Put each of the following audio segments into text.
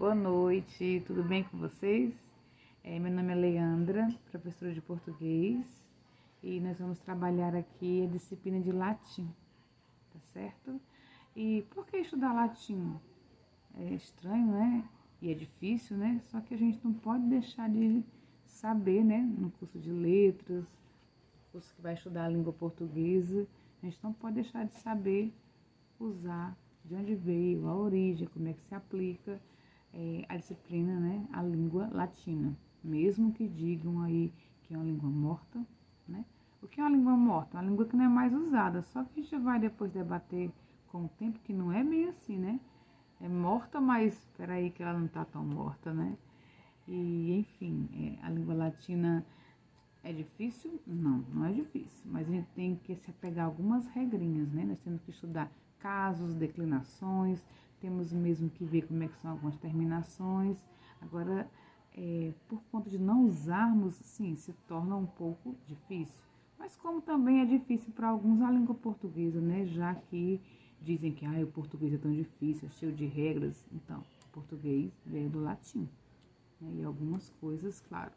boa noite, tudo bem com vocês? Meu nome é Leandra, professora de português, e nós vamos trabalhar aqui a disciplina de latim, tá certo? E por que estudar latim? É estranho, né? E é difícil, né? Só que a gente não pode deixar de saber, né? No curso de letras, curso que vai estudar a língua portuguesa, a gente não pode deixar de saber usar de onde veio, a origem, como é que se aplica a disciplina, né, a língua latina. Mesmo que digam aí que é uma língua morta, né? O que é uma língua morta? Uma língua que não é mais usada, só que a gente vai depois debater com o tempo que não é bem assim, né? É morta, mas espera aí que ela não está tão morta, né? E, enfim, a língua latina é difícil? Não, não é difícil, mas a gente tem que se apegar a algumas regrinhas, né? Nós temos que estudar casos, declinações, temos mesmo que ver como é que são algumas terminações. Agora, por conta de não usarmos, sim, se torna um pouco difícil. Mas como também é difícil para alguns a língua portuguesa, né? Já que dizem que o português é tão difícil, é cheio de regras. Então, o português veio do latim, né? E algumas coisas, claro,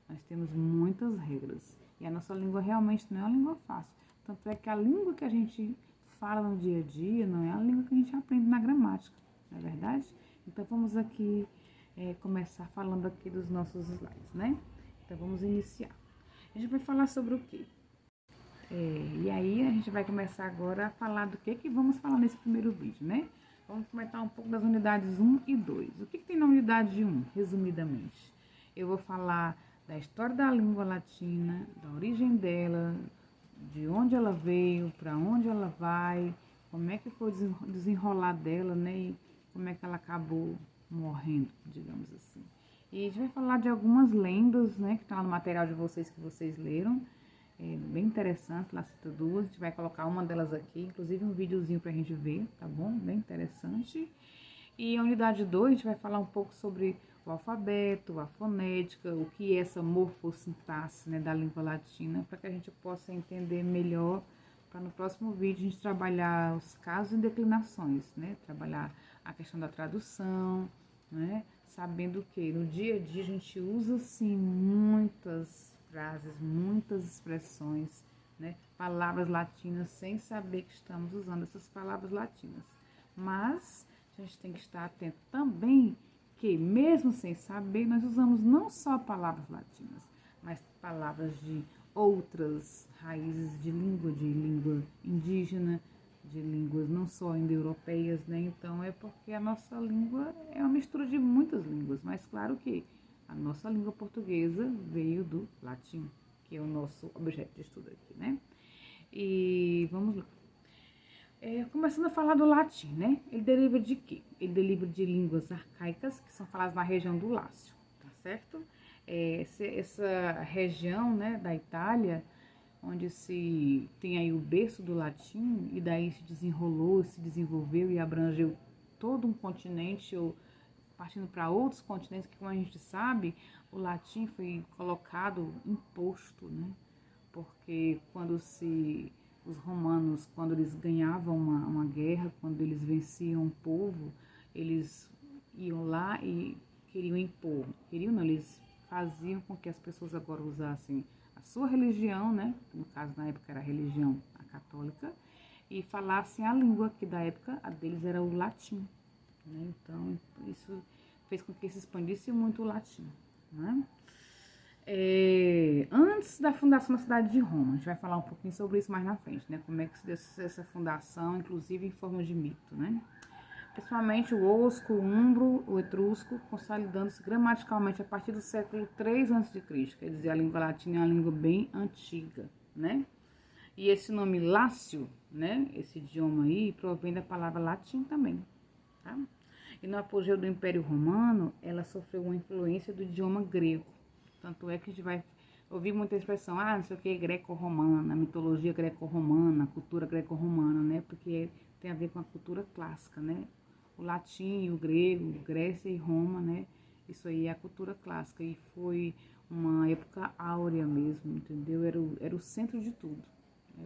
nós temos muitas regras. E a nossa língua realmente não é uma língua fácil. Tanto é que a língua que a gente fala no dia a dia não é a língua que a gente aprende na gramática, não é verdade? Então vamos aqui começar falando aqui dos nossos slides, né? Então vamos iniciar. A gente vai falar sobre o quê? E aí a gente vai começar agora a falar do que vamos falar nesse primeiro vídeo, né? Vamos comentar um pouco das unidades 1 e 2. O que tem na unidade 1, resumidamente? Eu vou falar da história da língua latina, da origem dela, de onde ela veio, para onde ela vai, como é que foi o desenrolar dela, né? E como é que ela acabou morrendo, digamos assim. E a gente vai falar de algumas lendas, né? Que estão no material de vocês que vocês leram. Bem interessante, lá cita duas. A gente vai colocar uma delas aqui, inclusive um videozinho pra gente ver, tá bom? Bem interessante. E a unidade 2, a gente vai falar um pouco sobre o alfabeto, a fonética, o que é essa morfossintaxe, né, da língua latina, para que a gente possa entender melhor, para no próximo vídeo a gente trabalhar os casos e declinações, né, trabalhar a questão da tradução, né, sabendo que no dia a dia a gente usa, sim, muitas frases, muitas expressões, né, palavras latinas, sem saber que estamos usando essas palavras latinas. Mas a gente tem que estar atento também que, mesmo sem saber, nós usamos não só palavras latinas, mas palavras de outras raízes de língua indígena, de línguas não só indo-europeias, né? Então é porque a nossa língua é uma mistura de muitas línguas, mas claro que a nossa língua portuguesa veio do latim, que é o nosso objeto de estudo aqui, né? E vamos lá. Começando a falar do latim, né? Ele deriva de quê? Ele deriva de línguas arcaicas, que são faladas na região do Lácio, tá certo? Essa região, né, da Itália, onde se tem aí o berço do latim, e daí se desenrolou, se desenvolveu e abrangeu todo um continente, ou partindo para outros continentes, que como a gente sabe, o latim foi colocado, imposto, né? Porque os romanos, quando eles ganhavam uma guerra, quando eles venciam um povo, eles iam lá e queriam impor. Queriam não, eles faziam com que as pessoas agora usassem a sua religião, né? No caso, na época era a religião a católica, e falassem a língua, que da época a deles era o latim, né? Então, isso fez com que se expandisse muito o latim, né? Antes da fundação da cidade de Roma, a gente vai falar um pouquinho sobre isso mais na frente, né? Como é que se deu essa fundação, inclusive em forma de mito, né? Principalmente o osco, o umbro, o etrusco, consolidando-se gramaticalmente a partir do século 3 a.C., quer dizer, a língua latina é uma língua bem antiga, né? E esse nome Lácio, né? Esse idioma aí, provém da palavra latim também, tá? E no apogeu do Império Romano, ela sofreu uma influência do idioma grego. Tanto é que a gente vai ouvir muita expressão, não sei o que, greco-romana, mitologia greco-romana, cultura greco-romana, né? Porque tem a ver com a cultura clássica, né? O latim e o grego, Grécia e Roma, né? Isso aí é a cultura clássica e foi uma época áurea mesmo, entendeu? Era o centro de tudo.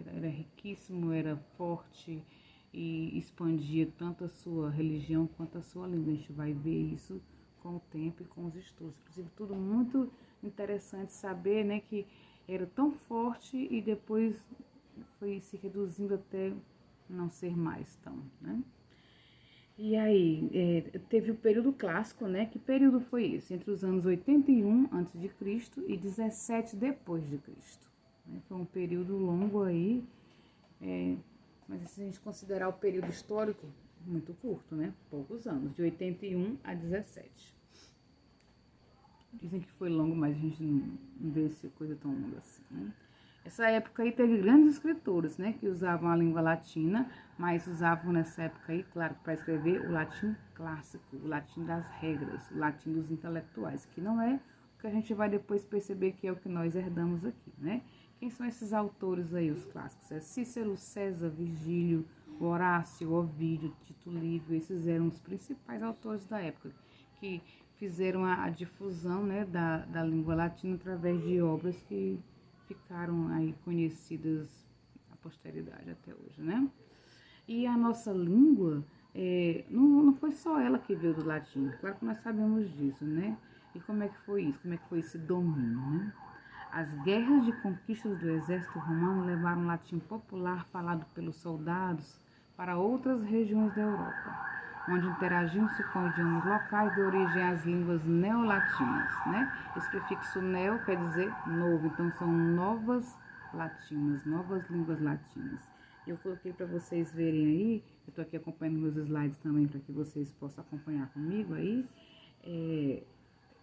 Era riquíssimo, era forte e expandia tanto a sua religião quanto a sua língua. A gente vai ver isso com o tempo e com os estudos. Inclusive, tudo muito interessante saber, né, que era tão forte e depois foi se reduzindo até não ser mais tão, né? E aí, teve o período clássico, né? Que período foi esse? Entre os anos 81 a.C. e 17 depois de Cristo. Né? Foi um período longo aí, mas se a gente considerar o período histórico, muito curto, né? Poucos anos, de 81 a 17. Dizem que foi longo, mas a gente não vê essa coisa tão longa assim, né? Essa época aí teve grandes escritores, né, que usavam a língua latina, mas usavam nessa época aí, claro, para escrever o latim clássico, o latim das regras, o latim dos intelectuais, que não é o que a gente vai depois perceber que é o que nós herdamos aqui, né? Quem são esses autores aí, os clássicos? É Cícero, César, Virgílio, Horácio, Ovídio, Tito Livio, esses eram os principais autores da época, que fizeram a difusão, né, da língua latina através de obras que ficaram aí conhecidas a posteridade até hoje, né? E a nossa língua, não foi só ela que veio do latim, claro que nós sabemos disso, né? E como é que foi isso? Como é que foi esse domínio, né? As guerras de conquistas do exército romano levaram o latim popular falado pelos soldados para outras regiões da Europa, onde interagiam-se com idiomas locais de origem às línguas neolatinas, né? Esse prefixo neo quer dizer novo, então são novas latinas, novas línguas latinas. Eu coloquei para vocês verem aí, eu estou aqui acompanhando meus slides também para que vocês possam acompanhar comigo aí,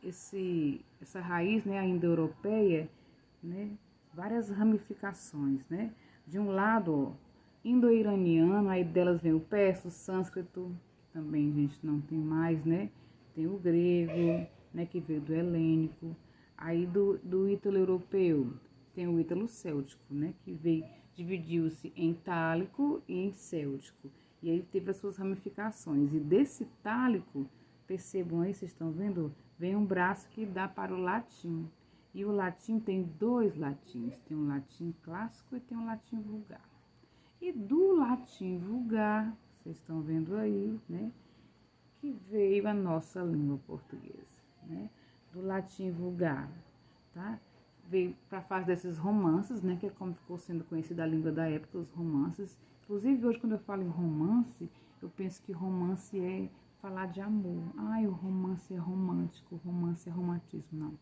essa raiz, né, ainda europeia, né, várias ramificações, né? De um lado, indo-iraniano, aí delas vem o persa, o sânscrito, também a gente não tem mais, né? Tem o grego, né, que veio do helênico. Aí do ítalo-europeu tem o ítalo-céltico, né, que veio, dividiu-se em itálico e em céltico. E aí teve as suas ramificações. E desse itálico, percebam aí, vocês estão vendo? Vem um braço que dá para o latim. E o latim tem dois latins, tem um latim clássico e tem um latim vulgar. E do latim vulgar, vocês estão vendo aí, né, que veio a nossa língua portuguesa, né, do latim vulgar, tá? Veio para a fase desses romances, né, que é como ficou sendo conhecida a língua da época, os romances. Inclusive, hoje, quando eu falo em romance, eu penso que romance é falar de amor. Ai, o romance é romântico, o romance é romantismo. Não.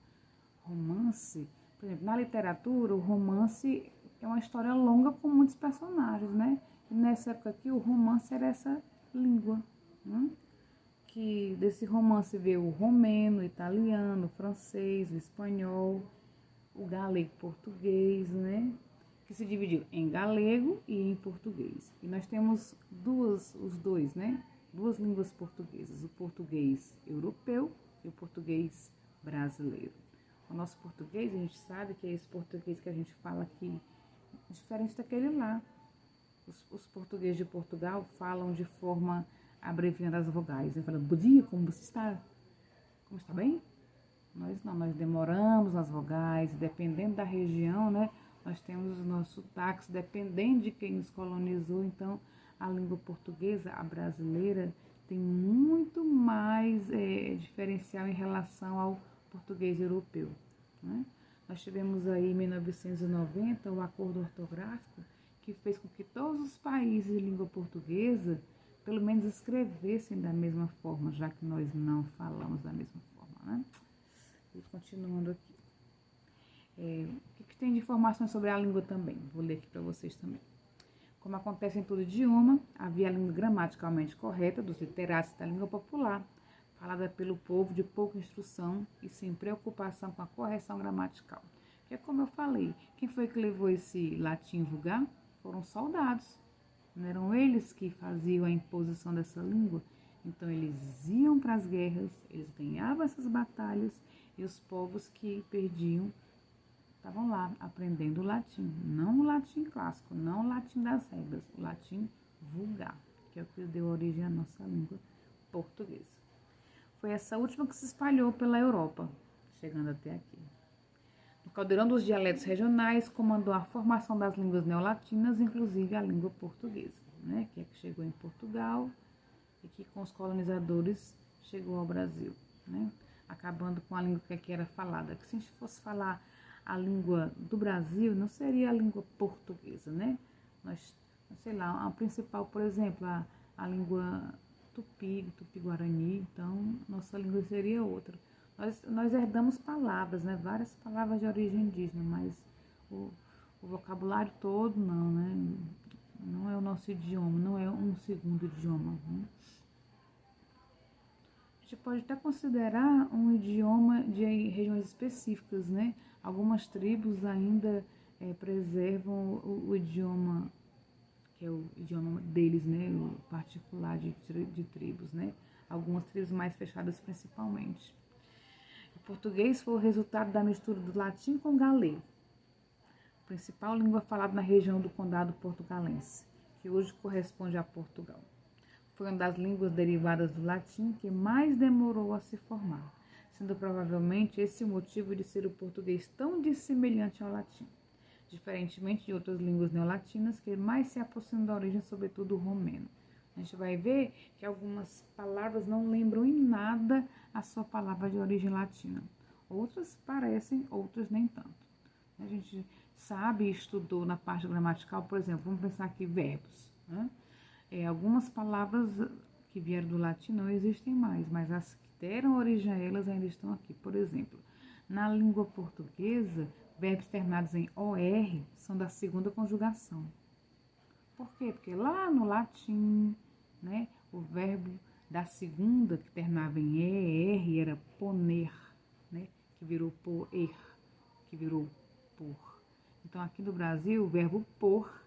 Romance, por exemplo, na literatura, o romance é uma história longa com muitos personagens, né? E nessa época aqui, o romance era essa língua, né? Que desse romance veio o romeno, o italiano, o francês, o espanhol, o galego-português, né? Que se dividiu em galego e em português. E nós temos os dois, né? Duas línguas portuguesas, o português europeu e o português brasileiro. O nosso português, a gente sabe que é esse português que a gente fala aqui, diferente daquele lá. Os portugueses de Portugal falam de forma abreviando as vogais. Ele fala, bom dia, como você está? Como está bem? Nós não, nós demoramos nas vogais, dependendo da região, né? Nós temos os nossos sotaques, dependendo de quem nos colonizou. Então, a língua portuguesa, a brasileira, tem muito mais diferencial em relação ao português europeu, né? Nós tivemos aí em 1990 o acordo ortográfico que fez com que todos os países de língua portuguesa pelo menos escrevessem da mesma forma, já que nós não falamos da mesma forma, né? E continuando aqui. O que tem de informações sobre a língua também? Vou ler aqui para vocês também. Como acontece em todo idioma, havia a língua gramaticalmente correta dos literatos da língua popular, falada pelo povo de pouca instrução e sem preocupação com a correção gramatical. Que é como eu falei, quem foi que levou esse latim vulgar? Foram soldados. Não eram eles que faziam a imposição dessa língua? Então eles iam para as guerras, eles ganhavam essas batalhas e os povos que perdiam estavam lá aprendendo o latim. Não o latim clássico, não o latim das regras, o latim vulgar, que é o que deu origem à nossa língua portuguesa. Foi essa última que se espalhou pela Europa, chegando até aqui. O caldeirão dos dialetos regionais comandou a formação das línguas neolatinas, inclusive a língua portuguesa, né, que é que chegou em Portugal e que com os colonizadores chegou ao Brasil. né? Acabando com a língua que era falada. Que se a gente fosse falar a língua do Brasil, não seria a língua portuguesa, né? Nós, sei lá, a principal, por exemplo, a língua tupi-guarani, então nossa língua seria outra. Nós herdamos palavras, né? Várias palavras de origem indígena, mas o, o vocabulário todo não, né? Não é o nosso idioma, não é um segundo idioma, né? A gente pode até considerar um idioma de regiões específicas, né? Algumas tribos ainda preservam o idioma, que é o idioma deles, né? O particular de tribos, né? Algumas tribos mais fechadas principalmente. O português foi o resultado da mistura do latim com o galego, principal língua falada na região do Condado Portugalense, que hoje corresponde a Portugal. Foi uma das línguas derivadas do latim que mais demorou a se formar, sendo provavelmente esse o motivo de ser o português tão dissemelhante ao latim, diferentemente de outras línguas neolatinas que mais se aproximam da origem, sobretudo o romeno. A gente vai ver que algumas palavras não lembram em nada a sua palavra de origem latina. Outras parecem, outras nem tanto. A gente sabe e estudou na parte gramatical, por exemplo, vamos pensar aqui verbos, né? Algumas palavras que vieram do latim não existem mais, mas as que deram origem a elas ainda estão aqui. Por exemplo, na língua portuguesa, verbos terminados em OR são da segunda conjugação. Por quê? Porque lá no latim, né, o verbo da segunda, que terminava em ER, era poner, né, que virou poer, que virou por. Então, aqui no Brasil, o verbo por,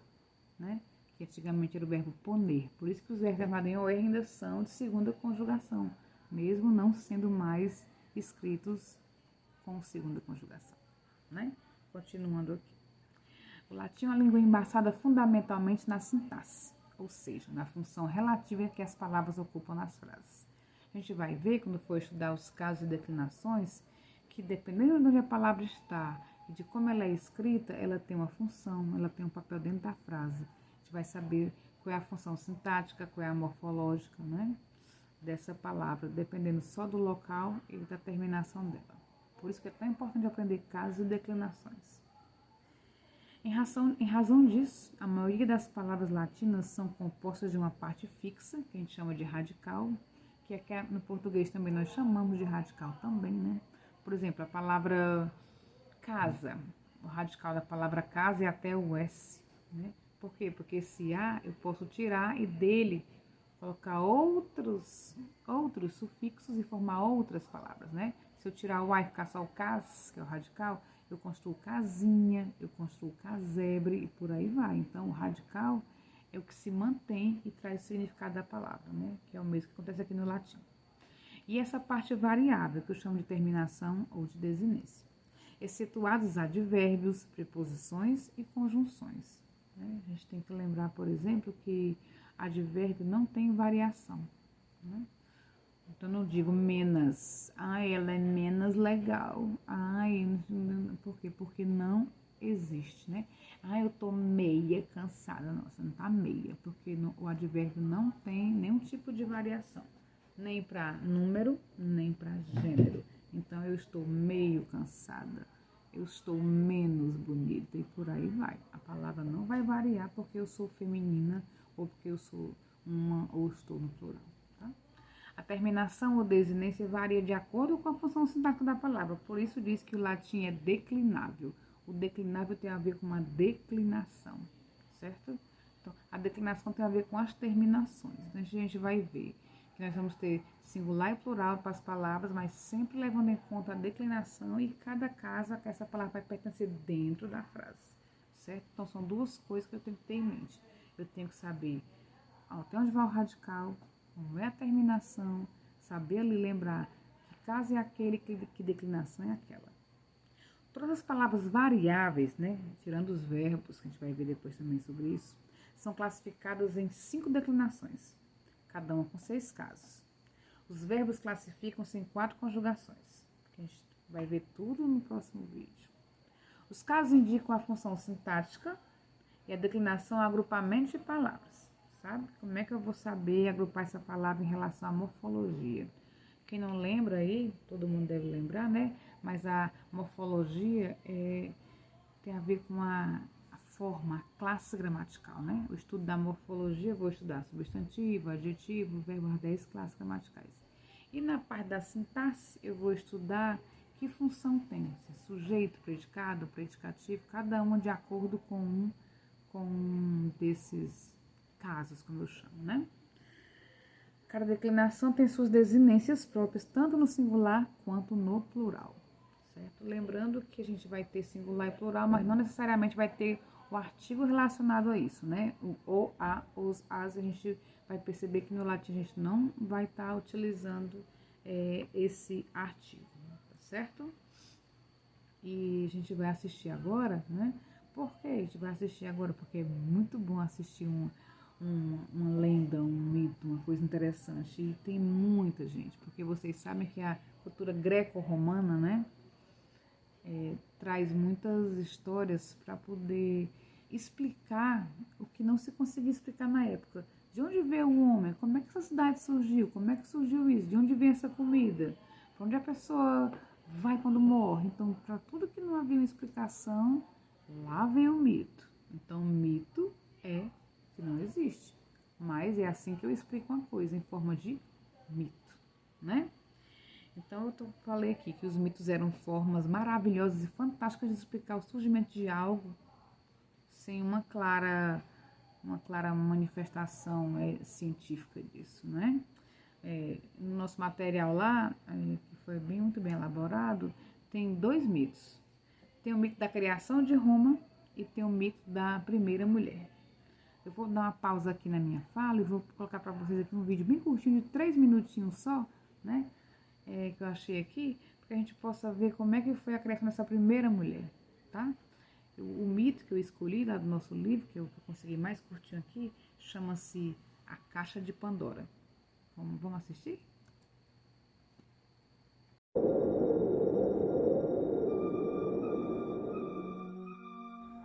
né, que antigamente era o verbo poner. Por isso que os verbos terminados em OR ainda são de segunda conjugação, mesmo não sendo mais escritos com segunda conjugação, né? Continuando aqui. O latim é uma língua embaçada fundamentalmente na sintaxe, ou seja, na função relativa que as palavras ocupam nas frases. A gente vai ver, quando for estudar os casos e declinações, que dependendo de onde a palavra está e de como ela é escrita, ela tem uma função, ela tem um papel dentro da frase. A gente vai saber qual é a função sintática, qual é a morfológica, né, dessa palavra, dependendo só do local e da terminação dela. Por isso que é tão importante aprender casos e declinações. Em razão disso, a maioria das palavras latinas são compostas de uma parte fixa, que a gente chama de radical, que no português também nós chamamos de radical também, né? Por exemplo, a palavra casa, o radical da palavra casa é até o S, né? Por quê? Porque esse A eu posso tirar e dele colocar outros sufixos e formar outras palavras, né? Se eu tirar o A e ficar só o cas, que é o radical, eu construo casinha, eu construo casebre e por aí vai. Então, o radical é o que se mantém e traz o significado da palavra, né? Que é o mesmo que acontece aqui no latim. E essa parte variável, que eu chamo de terminação ou de desinência, excetuados os advérbios, preposições e conjunções, né? A gente tem que lembrar, por exemplo, que advérbio não tem variação, né? Então, eu não digo menos, ela é menos legal, por quê? Porque não existe, né? Eu tô meia cansada, não, você não tá meia, porque o advérbio não tem nenhum tipo de variação, nem para número, nem para gênero. Então, eu estou meio cansada, eu estou menos bonita e por aí vai. A palavra não vai variar porque eu sou feminina ou porque eu sou uma ou estou no plural, tá? A terminação ou desinência varia de acordo com a função sintática da palavra, por isso diz que o latim é declinável. O declinável tem a ver com uma declinação, certo? Então, a declinação tem a ver com as terminações. Então, a gente vai ver que nós vamos ter singular e plural para as palavras, mas sempre levando em conta a declinação e cada caso que essa palavra vai pertencer dentro da frase, certo? Então, são duas coisas que eu tenho que ter em mente. Eu tenho que saber até onde vai o radical, como é a terminação, saber ali lembrar que caso é aquele, que declinação é aquela. Todas as palavras variáveis, né, tirando os verbos, que a gente vai ver depois também sobre isso, são classificadas em 5 declinações, cada uma com 6 casos. Os verbos classificam-se em 4 conjugações, que a gente vai ver tudo no próximo vídeo. Os casos indicam a função sintática e a declinação é agrupamento de palavras. Sabe? Como é que eu vou saber agrupar essa palavra em relação à morfologia? quem não lembra aí, todo mundo deve lembrar, né? Mas a morfologia tem a ver com a forma, a classe gramatical, né? O estudo da morfologia, eu vou estudar substantivo, adjetivo, verbo, as 10 classes gramaticais. E na parte da sintaxe, eu vou estudar que função tem, se é sujeito, predicado, predicativo, cada uma de acordo com um desses casos, como eu chamo, né? Cada declinação tem suas desinências próprias, tanto no singular quanto no plural, certo? Lembrando que a gente vai ter singular e plural, mas não necessariamente vai ter o artigo relacionado a isso, né? O a, os, as, a gente vai perceber que no latim a gente não vai estar utilizando esse artigo, tá certo? E a gente vai assistir agora, né? Por que a gente vai assistir agora? Porque é muito bom assistir uma lenda, um mito, uma coisa interessante. E tem muita gente, porque vocês sabem que a cultura greco-romana, né? Traz muitas histórias para poder explicar o que não se conseguia explicar na época. De onde veio o homem? Como é que essa cidade surgiu? Como é que surgiu isso? De onde vem essa comida? Para onde a pessoa vai quando morre? Então, para tudo que não havia uma explicação, lá vem o mito. Então, mito é que não existe. Mas é assim que eu explico uma coisa, em forma de mito, né? Então, eu falei aqui que os mitos eram formas maravilhosas e fantásticas de explicar o surgimento de algo sem uma clara manifestação científica disso, né? No nosso material lá, que foi muito bem elaborado, tem 2 mitos. Tem o mito da criação de Roma e tem o mito da primeira mulher. Eu vou dar uma pausa aqui na minha fala e vou colocar para vocês aqui um vídeo bem curtinho, de 3 minutinhos só, né? Que eu achei aqui, para que a gente possa ver como é que foi a criação dessa primeira mulher, tá? O mito que eu escolhi lá do nosso livro, que eu consegui mais curtinho aqui, chama-se A Caixa de Pandora. Vamos assistir?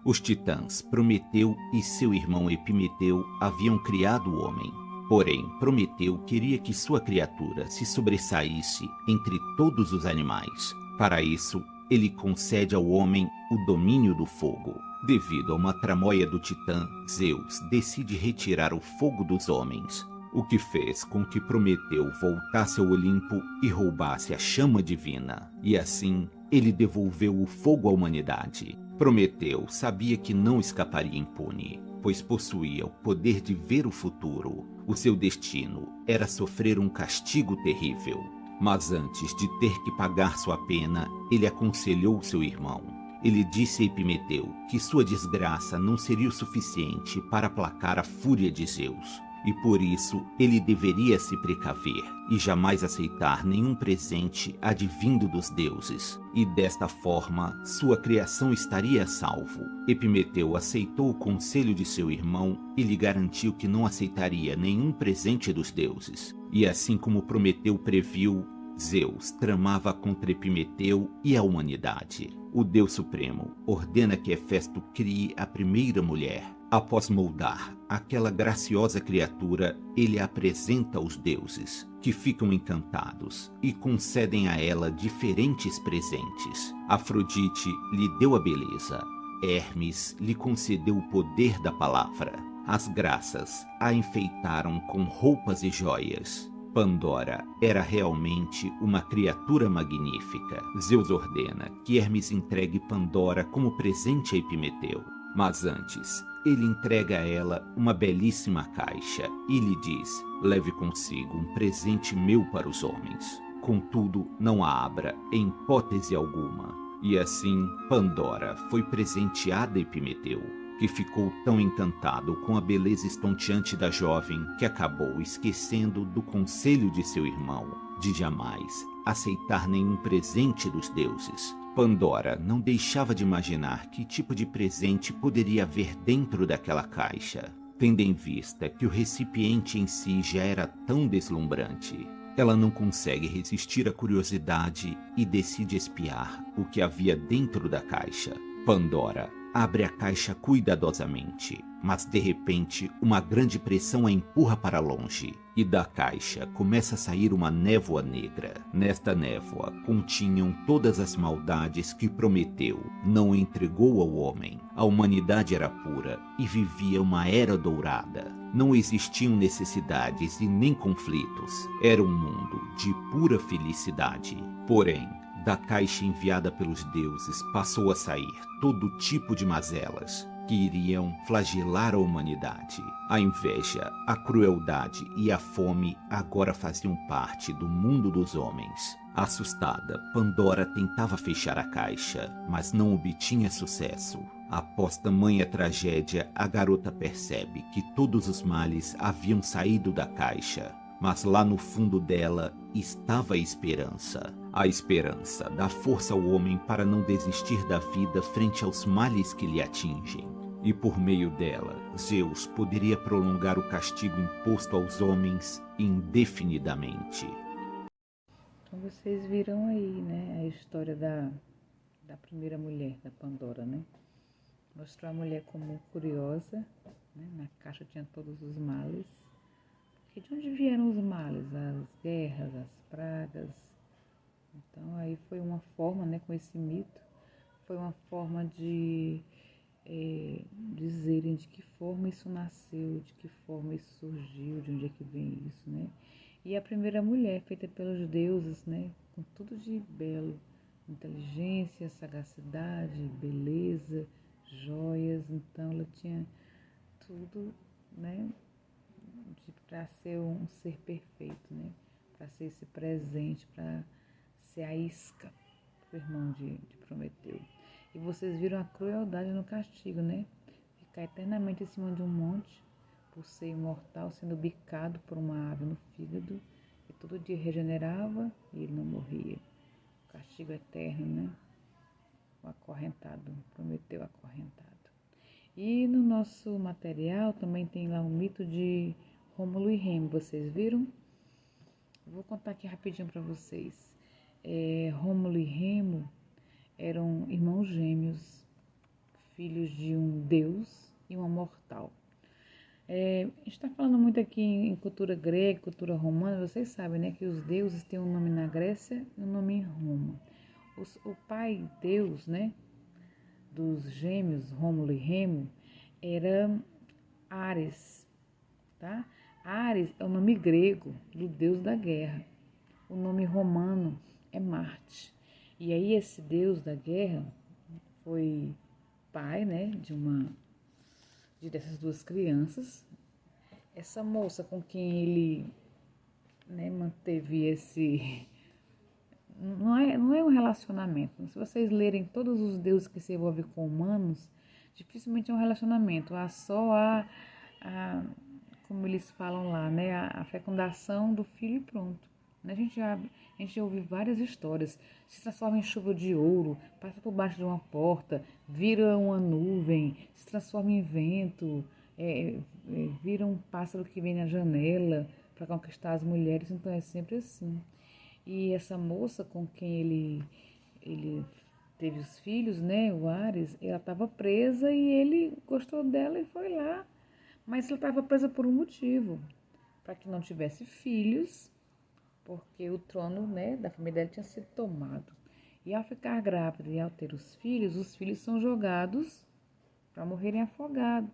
Os titãs Prometeu e seu irmão Epimeteu haviam criado o homem. Porém, Prometeu queria que sua criatura se sobressaísse entre todos os animais. Para isso, ele concede ao homem o domínio do fogo. Devido a uma tramóia do titã, Zeus decide retirar o fogo dos homens, o que fez com que Prometeu voltasse ao Olimpo e roubasse a chama divina. E assim, ele devolveu o fogo à humanidade. Prometeu sabia que não escaparia impune, pois possuía o poder de ver o futuro. O seu destino era sofrer um castigo terrível. Mas antes de ter que pagar sua pena, ele aconselhou seu irmão. Ele disse a Epimeteu que sua desgraça não seria o suficiente para aplacar a fúria de Zeus, e por isso ele deveria se precaver e jamais aceitar nenhum presente advindo dos deuses, e desta forma sua criação estaria a salvo. Epimeteu aceitou o conselho de seu irmão e lhe garantiu que não aceitaria nenhum presente dos deuses. E assim como Prometeu previu, Zeus tramava contra Epimeteu e a humanidade. O Deus Supremo ordena que Hefesto crie a primeira mulher. Após moldar aquela graciosa criatura, ele a apresenta aos deuses, que ficam encantados e concedem a ela diferentes presentes. Afrodite lhe deu a beleza, Hermes lhe concedeu o poder da palavra. As graças a enfeitaram com roupas e joias. Pandora era realmente uma criatura magnífica. Zeus ordena que Hermes entregue Pandora como presente a Epimeteu. Mas antes, ele entrega a ela uma belíssima caixa e lhe diz: leve consigo um presente meu para os homens. Contudo, não a abra em hipótese alguma. E assim, Pandora foi presenteada a Epimeteu, que ficou tão encantado com a beleza estonteante da jovem que acabou esquecendo do conselho de seu irmão, de jamais aceitar nenhum presente dos deuses. Pandora não deixava de imaginar que tipo de presente poderia haver dentro daquela caixa, tendo em vista que o recipiente em si já era tão deslumbrante. Ela não consegue resistir à curiosidade e decide espiar o que havia dentro da caixa. Pandora abre a caixa cuidadosamente, mas de repente uma grande pressão a empurra para longe, e da caixa começa a sair uma névoa negra. Nesta névoa continham todas as maldades que Prometeu não entregou ao homem. A humanidade era pura e vivia uma era dourada. Não existiam necessidades e nem conflitos. Era um mundo de pura felicidade. Porém, da caixa enviada pelos deuses passou a sair todo tipo de mazelas que iriam flagelar a humanidade. A inveja, a crueldade e a fome agora faziam parte do mundo dos homens. Assustada, Pandora tentava fechar a caixa, mas não obtinha sucesso. Após tamanha tragédia, a garota percebe que todos os males haviam saído da caixa. Mas lá no fundo dela estava a esperança. A esperança dá força ao homem para não desistir da vida frente aos males que lhe atingem. E por meio dela, Zeus poderia prolongar o castigo imposto aos homens indefinidamente. Então vocês viram aí, né, a história da primeira mulher, da Pandora, né? Mostrou a mulher como curiosa, né? Na caixa tinha todos os males. E de onde vieram os males? As guerras, as pragas. Então aí foi uma forma, né, com esse mito, foi uma forma de dizerem de que forma isso nasceu, de que forma isso surgiu, de onde é que vem isso, né? E a primeira mulher feita pelos deuses, né, com tudo de belo, inteligência, sagacidade, beleza, joias, então ela tinha tudo, né, para ser um ser perfeito, né? Para ser esse presente, para ser a isca do irmão de Prometeu. E vocês viram a crueldade no castigo, né? Ficar eternamente em cima de um monte, por ser imortal, sendo bicado por uma ave no fígado, e todo dia regenerava e ele não morria. O castigo eterno, né? O acorrentado, Prometeu acorrentado. E no nosso material também tem lá o mito de Rômulo e Remo, vocês viram? Vou contar aqui rapidinho para vocês. Rômulo e Remo eram irmãos gêmeos, filhos de um deus e uma mortal. A gente está falando muito aqui em cultura grega, cultura romana, vocês sabem, né, que os deuses têm um nome na Grécia e um nome em Roma. O pai Deus, né, dos gêmeos, Rômulo e Remo, era Ares, tá? Ares é o nome grego do deus da guerra. O nome romano é Marte. E aí esse deus da guerra foi pai, né, dessas duas crianças. Essa moça com quem ele, né, manteve esse... Não é um relacionamento. Se vocês lerem todos os deuses que se envolvem com humanos, dificilmente é um relacionamento. Há só como eles falam lá, né, a fecundação do filho e pronto. A gente já ouve várias histórias. Se transforma em chuva de ouro, passa por baixo de uma porta, vira uma nuvem, se transforma em vento, vira um pássaro que vem na janela para conquistar as mulheres. Então é sempre assim. E essa moça com quem ele teve os filhos, né, o Ares, ela estava presa e ele gostou dela e foi lá. Mas ela estava presa por um motivo, para que não tivesse filhos, porque o trono, né, da família dela tinha sido tomado. E ao ficar grávida e ao ter os filhos são jogados para morrerem afogados.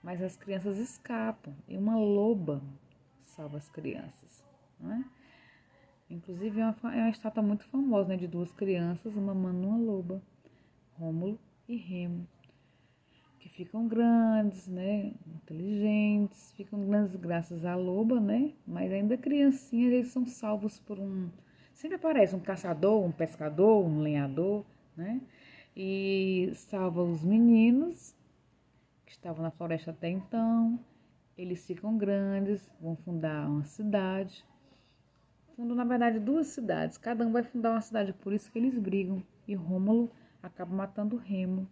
Mas as crianças escapam e uma loba salva as crianças, né? Inclusive é uma estátua muito famosa, né, de duas crianças mamando uma loba, Rômulo e Remo, que ficam grandes, né, inteligentes, ficam grandes graças à loba, né, mas ainda criancinhas, eles são salvos por sempre aparece um caçador, um pescador, um lenhador, né, e salva os meninos que estavam na floresta até então. Eles ficam grandes, vão fundar uma cidade. Fundam, na verdade, duas cidades. Cada um vai fundar uma cidade, por isso que eles brigam. E Rômulo acaba matando Remo.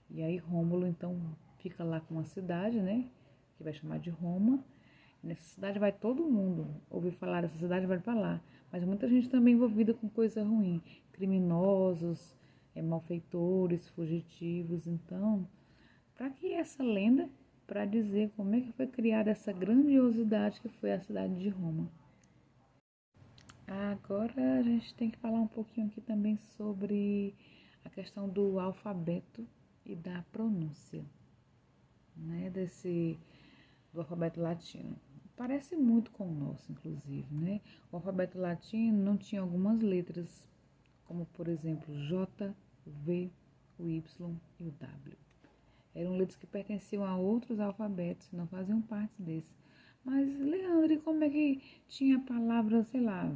E aí Rômulo, então, fica lá com uma cidade, né? Que vai chamar de Roma. E nessa cidade vai todo mundo. Ouviu falar dessa cidade, vai para lá. Mas muita gente também envolvida com coisa ruim. Criminosos, malfeitores, fugitivos. Então, para que essa lenda? Para dizer como é que foi criada essa grandiosidade que foi a cidade de Roma. Agora a gente tem que falar um pouquinho aqui também sobre a questão do alfabeto e da pronúncia, né, do alfabeto latino. Parece muito com o nosso, inclusive, né? O alfabeto latino não tinha algumas letras, como por exemplo J, o V, o Y e o W. Eram letras que pertenciam a outros alfabetos, que não faziam parte desse. Mas, Leandro, como é que tinha a palavra, sei lá,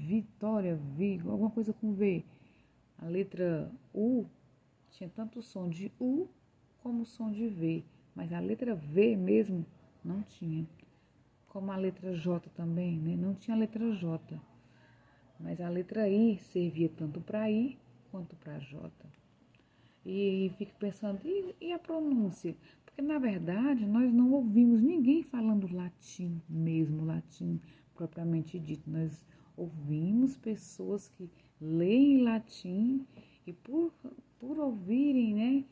vitória, alguma coisa com V? A letra U tinha tanto o som de U como o som de V, mas a letra V mesmo não tinha. Como a letra J também, né? Não tinha a letra J, mas a letra I servia tanto para I quanto para J. E fico pensando, e a pronúncia? Porque, na verdade, nós não ouvimos ninguém falando latim mesmo, latim propriamente dito. Nós ouvimos pessoas que leem latim e por ouvirem, né,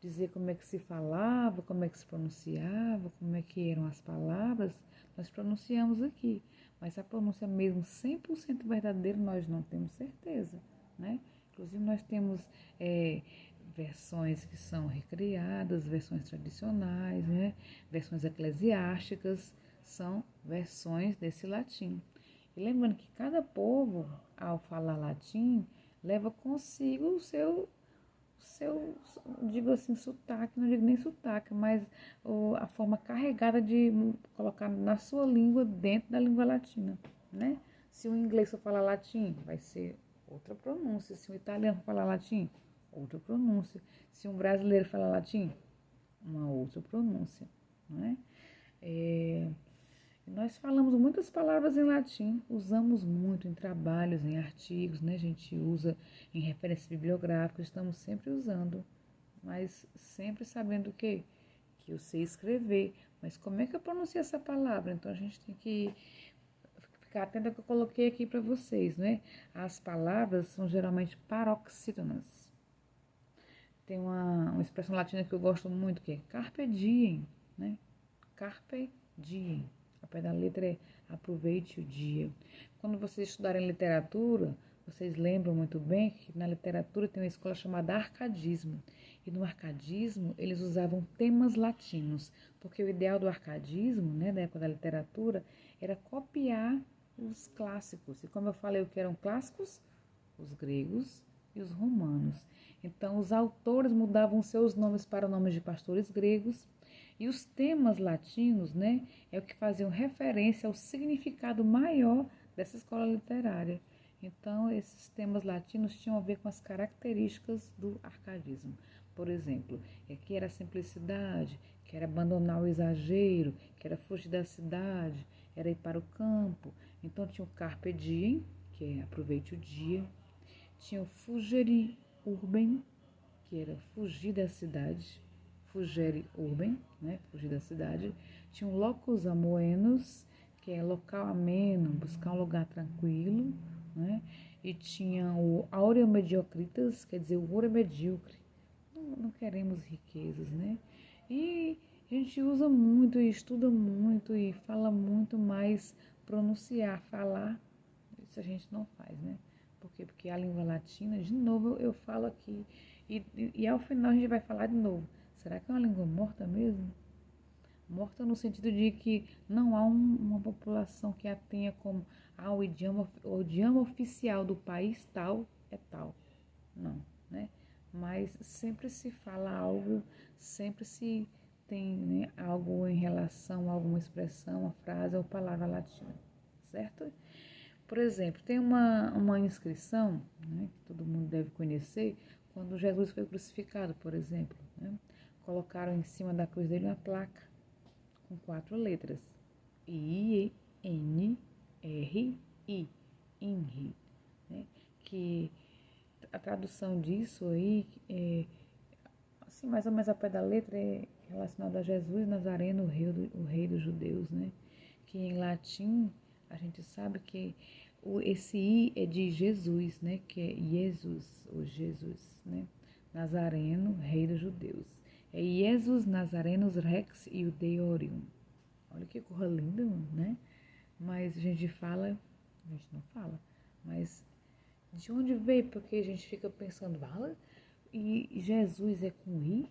dizer como é que se falava, como é que se pronunciava, como é que eram as palavras, nós pronunciamos aqui. Mas a pronúncia mesmo 100% verdadeira nós não temos certeza, né? Inclusive nós temos versões que são recriadas, versões tradicionais, né? Versões eclesiásticas, são versões desse latim. E lembrando que cada povo, ao falar latim, leva consigo o seu, digo assim, sotaque, não digo nem sotaque, mas a forma carregada de colocar na sua língua dentro da língua latina, né? Se o inglês for falar latim, vai ser outra pronúncia. Se o italiano for falar latim, outra pronúncia. Se um brasileiro falar latim, uma outra pronúncia, não é? Nós falamos muitas palavras em latim, usamos muito em trabalhos, em artigos, né? A gente usa em referências bibliográficas, estamos sempre usando, mas sempre sabendo o quê? Que eu sei escrever, mas como é que eu pronuncio essa palavra? Então a gente tem que ficar atento ao que eu coloquei aqui para vocês, né? As palavras são geralmente paroxítonas. Tem uma expressão latina que eu gosto muito, que é carpe diem, né? Carpe diem. Ao pé da letra é aproveite o dia. Quando vocês estudarem literatura, vocês lembram muito bem que na literatura tem uma escola chamada arcadismo. E no arcadismo eles usavam temas latinos, porque o ideal do arcadismo, né, da época da literatura, era copiar os clássicos. E como eu falei, o que eram clássicos? Os gregos e os romanos. Então os autores mudavam seus nomes para nomes de pastores gregos. E os temas latinos, né, é o que faziam referência ao significado maior dessa escola literária. Então, esses temas latinos tinham a ver com as características do arcadismo. Por exemplo, que era a simplicidade, que era abandonar o exagero, que era fugir da cidade, era ir para o campo. Então, tinha o carpe diem, que é aproveite o dia. Tinha o fugere urbem, que era fugir da cidade. Fugere urbem, né, fugir da cidade. Tinha um locus amoenus, que é local ameno, buscar um lugar tranquilo, né? E tinha o aurea mediocritas, quer dizer, o ouro é medíocre. Não queremos riquezas, né? E a gente usa muito e estuda muito e fala muito, mais pronunciar, falar, isso a gente não faz, né? Por quê? Porque a língua latina, de novo eu falo aqui, e ao final a gente vai falar de novo. Será que é uma língua morta mesmo? Morta no sentido de que não há uma população que a tenha como o idioma oficial do país tal é tal. Não, né? Mas sempre se fala algo, sempre se tem, né, algo em relação a alguma expressão, uma frase ou palavra latina, certo? Por exemplo, tem uma inscrição, né, que todo mundo deve conhecer, quando Jesus foi crucificado, por exemplo, né? Colocaram em cima da cruz dele uma placa com 4 letras. I-N-R-I, INRI, né? Que a tradução disso aí, assim, mais ou menos ao pé da letra, é relacionado a Jesus Nazareno, o rei dos judeus, né? Que em latim, a gente sabe que esse I é de Jesus, né? Que é Jesus, ou Jesus, né? Nazareno, rei dos judeus. É Jesus Nazarenus Rex Iudeorum. Olha que coisa linda, né? Mas a gente não fala, mas de onde veio? Porque a gente fica pensando, e Jesus é com I?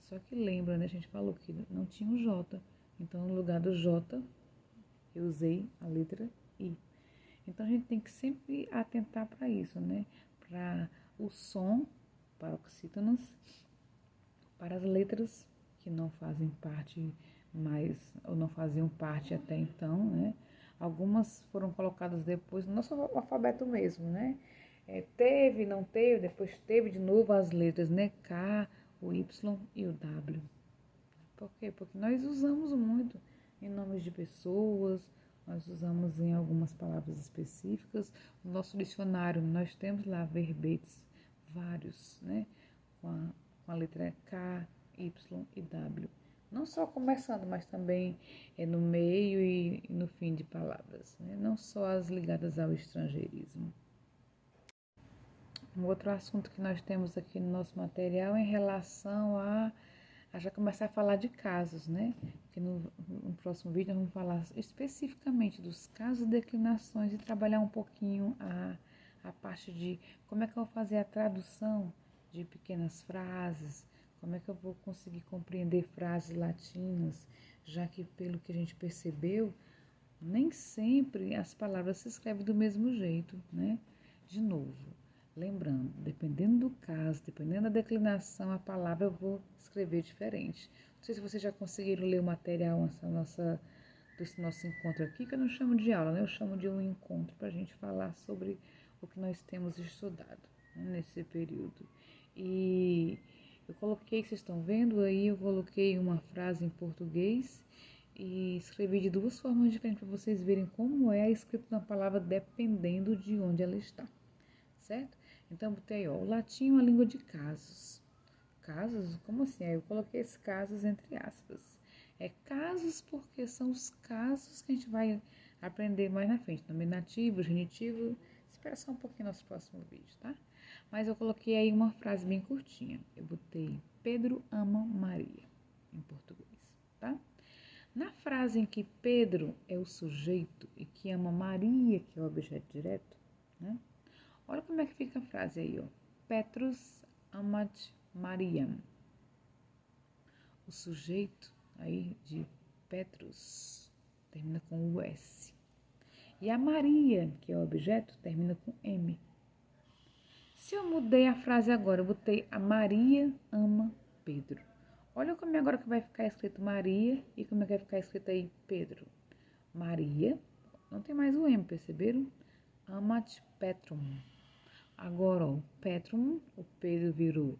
Só que lembra, né? A gente falou que não tinha o J. Então, no lugar do J, eu usei a letra I. Então, a gente tem que sempre atentar para isso, né? Para o som, paroxítonos, para as letras que não fazem parte mais, ou não faziam parte até então, né? Algumas foram colocadas depois no nosso alfabeto mesmo, né? Teve, não teve, depois teve de novo as letras, né? K, o Y e o W. Por quê? Porque nós usamos muito em nomes de pessoas, nós usamos em algumas palavras específicas. No nosso dicionário, nós temos lá verbetes vários, né? Com a letra K, Y e W. Não só começando, mas também no meio e no fim de palavras, né? Não só as ligadas ao estrangeirismo. Um outro assunto que nós temos aqui no nosso material é em relação a já começar a falar de casos, né? Porque no próximo vídeo nós vamos falar especificamente dos casos e declinações e trabalhar um pouquinho a parte de como é que eu vou fazer a tradução de pequenas frases, como é que eu vou conseguir compreender frases latinas, já que pelo que a gente percebeu, nem sempre as palavras se escrevem do mesmo jeito, né? De novo, lembrando, dependendo do caso, dependendo da declinação, a palavra eu vou escrever diferente. Não sei se vocês já conseguiram ler o material desse nosso encontro aqui, que eu não chamo de aula, né? Eu chamo de um encontro para a gente falar sobre o que nós temos estudado, né, nesse período. E eu coloquei, vocês estão vendo aí, eu coloquei uma frase em português e escrevi de duas formas diferentes para vocês verem como é a escrita da palavra dependendo de onde ela está, certo? Então, botei, o latim é uma língua de casos. Casos? Como assim? Aí eu coloquei esses casos entre aspas. Casos porque são os casos que a gente vai aprender mais na frente. Nominativo, genitivo. Espera só um pouquinho no nosso próximo vídeo, tá? Mas eu coloquei aí uma frase bem curtinha. Eu botei Pedro ama Maria, em português, tá? Na frase em que Pedro é o sujeito e que ama Maria, que é o objeto direto, né? Olha como é que fica a frase aí, ó. Petrus amat Mariam. O sujeito aí de Petrus termina com o S. E a Maria, que é o objeto, termina com M. Se eu mudei a frase agora, eu botei a Maria ama Pedro. Olha como é agora que vai ficar escrito Maria e como é que vai ficar escrito aí Pedro. Maria, não tem mais o M, perceberam? Amat Petrum. Agora, ó, Petrum, o Pedro virou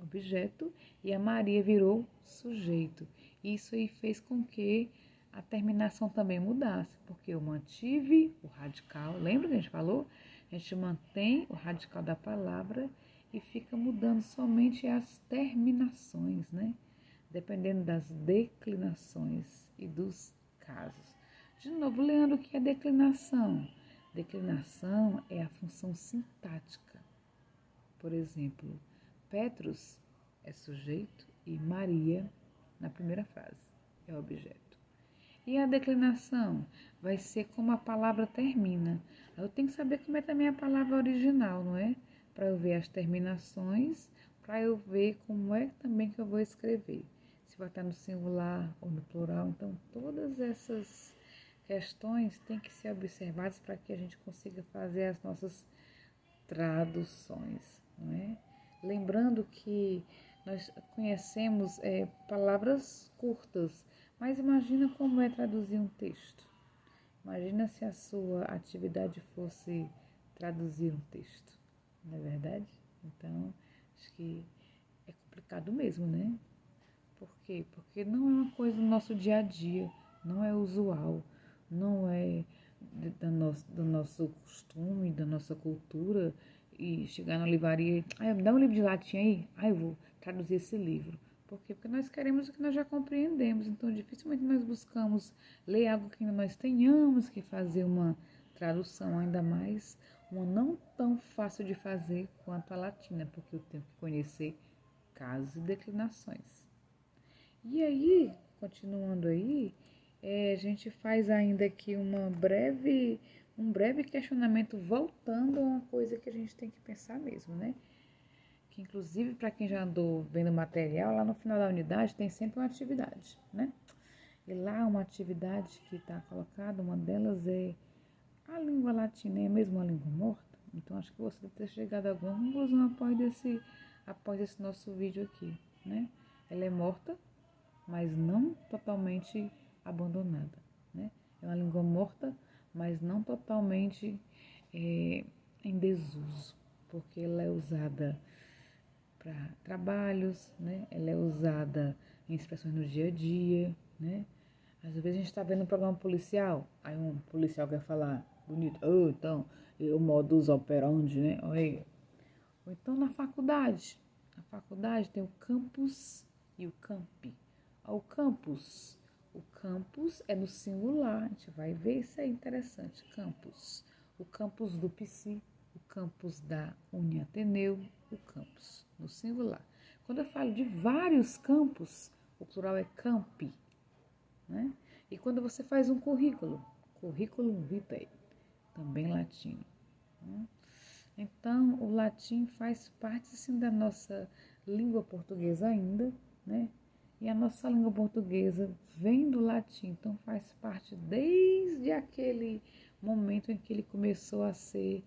objeto e a Maria virou sujeito. Isso aí fez com que a terminação também mudasse, porque eu mantive o radical. Lembra que a gente falou? A gente mantém o radical da palavra e fica mudando somente as terminações, né? Dependendo das declinações e dos casos. De novo, Leandro, o que é declinação? Declinação é a função sintática. Por exemplo, Petrus é sujeito e Maria, na primeira frase, é objeto. E a declinação vai ser como a palavra termina. Eu tenho que saber como é também a palavra original, não é? Para eu ver as terminações, para eu ver como é também que eu vou escrever. Se vai estar no singular ou no plural. Então, todas essas questões têm que ser observadas para que a gente consiga fazer as nossas traduções, não é? Lembrando que nós conhecemos palavras curtas, mas imagina como é traduzir um texto. Imagina se a sua atividade fosse traduzir um texto, não é verdade? Então, acho que é complicado mesmo, né? Por quê? Porque não é uma coisa do nosso dia a dia, não é usual, não é do nosso costume, da nossa cultura, e chegar na livraria e me dá um livro de latim aí, eu vou traduzir esse livro. Por quê? Porque nós queremos o que nós já compreendemos, então dificilmente nós buscamos ler algo que nós tenhamos que fazer uma tradução, ainda mais uma não tão fácil de fazer quanto a latina, porque eu tenho que conhecer casos e declinações. E aí, continuando aí, a gente faz ainda aqui um breve questionamento, voltando a uma coisa que a gente tem que pensar mesmo, né? Que inclusive, para quem já andou vendo material, lá no final da unidade tem sempre uma atividade, né? E lá uma atividade que está colocada, uma delas é a língua latina, é mesmo uma língua morta? Então acho que você deve ter chegado a alguma conclusão após esse nosso vídeo aqui, né? Ela é morta, mas não totalmente abandonada, né? É uma língua morta, mas não totalmente em desuso, porque ela é usada para trabalhos, né? Ela é usada em expressões no dia a dia, né? Às vezes a gente está vendo um programa policial, aí um policial quer falar bonito, então, o modus operandi, né? Ou então na faculdade tem o campus e o campi. O campus é no singular, a gente vai ver, isso é interessante, campus. O campus do PC, o campus da Uniateneu, o campus no singular. Quando eu falo de vários campos, o plural é campi, né? E quando você faz um currículo vitae, também latino, né? Então, o latim faz parte, sim, da nossa língua portuguesa ainda, né? E a nossa língua portuguesa vem do latim, então faz parte desde aquele momento em que ele começou a ser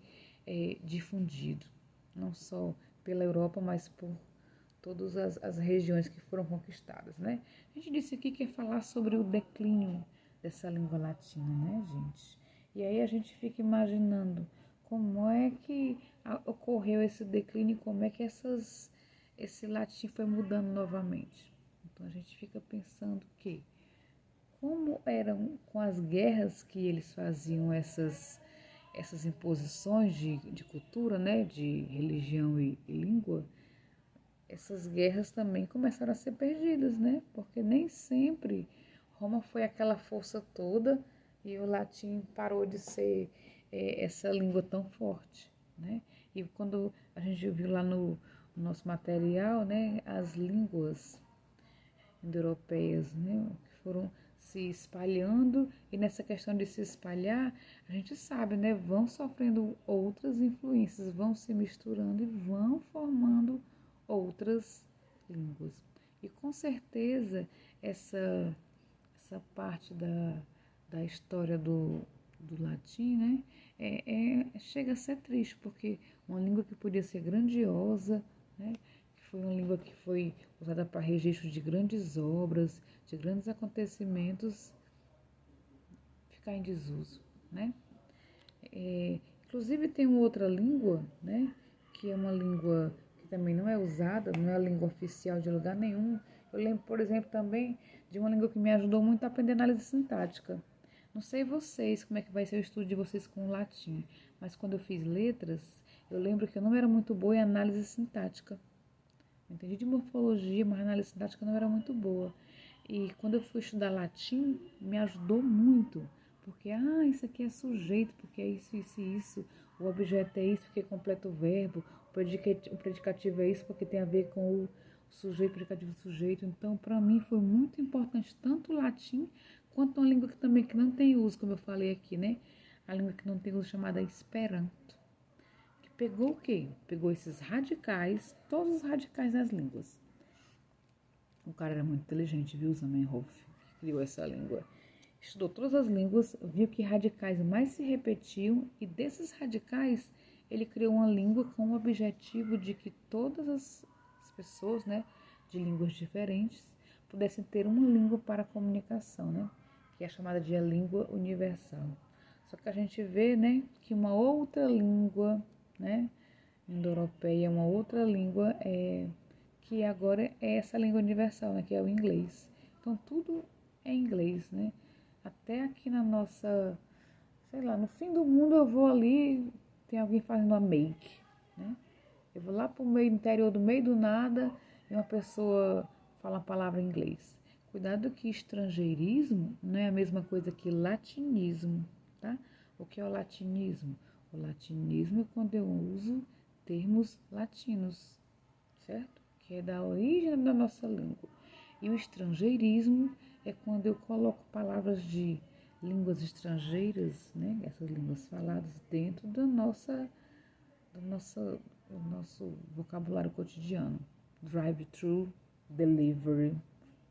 difundido, não só pela Europa, mas por todas as regiões que foram conquistadas, né? A gente disse aqui que ia falar sobre o declínio dessa língua latina, né, gente? E aí a gente fica imaginando como é que ocorreu esse declínio, como é que esse latim foi mudando novamente. Então a gente fica pensando que, como eram com as guerras que eles faziam essas imposições de cultura, né, de religião e língua, essas guerras também começaram a ser perdidas, né? Porque nem sempre Roma foi aquela força toda e o latim parou de ser essa língua tão forte, né? E quando a gente viu lá no nosso material, né, as línguas indo-europeias, né, que foram se espalhando, e nessa questão de se espalhar, a gente sabe, né, vão sofrendo outras influências, vão se misturando e vão formando outras línguas. E com certeza essa parte da história do latim, né, chega a ser triste, porque uma língua que podia ser grandiosa, né, que foi uma língua que foi usada para registro de grandes obras, de grandes acontecimentos, ficar em desuso, né? Inclusive tem uma outra língua, né, que é uma língua que também não é usada, não é a língua oficial de lugar nenhum. Eu lembro, por exemplo, também de uma língua que me ajudou muito a aprender análise sintática. Não sei vocês, como é que vai ser o estudo de vocês com o latim, mas quando eu fiz letras, eu lembro que eu não era muito boa em análise sintática. Eu entendi de morfologia, mas a análise sintática não era muito boa. E quando eu fui estudar latim, me ajudou muito. Porque, isso aqui é sujeito, porque é isso, isso e isso. O objeto é isso, porque completa o verbo. O predicativo é isso, porque tem a ver com o sujeito, predicativo e sujeito. Então, para mim, foi muito importante tanto o latim, quanto uma língua que também que não tem uso, como eu falei aqui, né? A língua que não tem uso chamada Esperanto. Que pegou o quê? Pegou esses radicais, todos os radicais das línguas. O cara era muito inteligente, viu, Zamenhof, que criou essa língua. Estudou todas as línguas, viu que radicais mais se repetiam e desses radicais ele criou uma língua com o objetivo de que todas as pessoas, né, de línguas diferentes pudessem ter uma língua para a comunicação, né, que é chamada de a língua universal. Só que a gente vê, né, que uma outra língua, né, indo-europeia, uma outra língua que agora é essa língua universal, né, que é o inglês. Então tudo é inglês, né? Até aqui na nossa, sei lá, no fim do mundo eu vou ali, tem alguém fazendo uma make, né? Eu vou lá pro meio interior, do meio do nada, e uma pessoa fala a palavra em inglês. Cuidado que estrangeirismo não é a mesma coisa que latinismo, tá? O que é o latinismo? O latinismo é quando eu uso termos latinos, certo? Que é da origem da nossa língua. E o estrangeirismo é quando eu coloco palavras de línguas estrangeiras, né? Essas línguas faladas dentro do nosso vocabulário cotidiano. Drive-thru, delivery,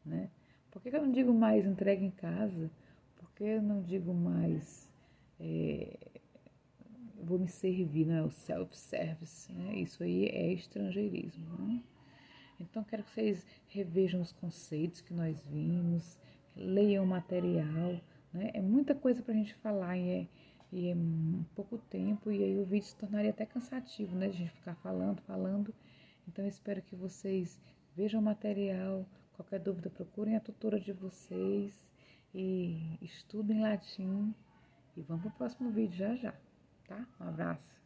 né? Por que eu não digo mais entrega em casa? Por que eu não digo mais vou me servir, não é o self-service, né? Isso aí é estrangeirismo, né? Então, quero que vocês revejam os conceitos que nós vimos, leiam o material, né? É muita coisa para a gente falar e é pouco tempo, e aí o vídeo se tornaria até cansativo, né? A gente ficar falando. Então, eu espero que vocês vejam o material. Qualquer dúvida, procurem a tutora de vocês e estudem latim. E vamos para o próximo vídeo já, tá? Um abraço.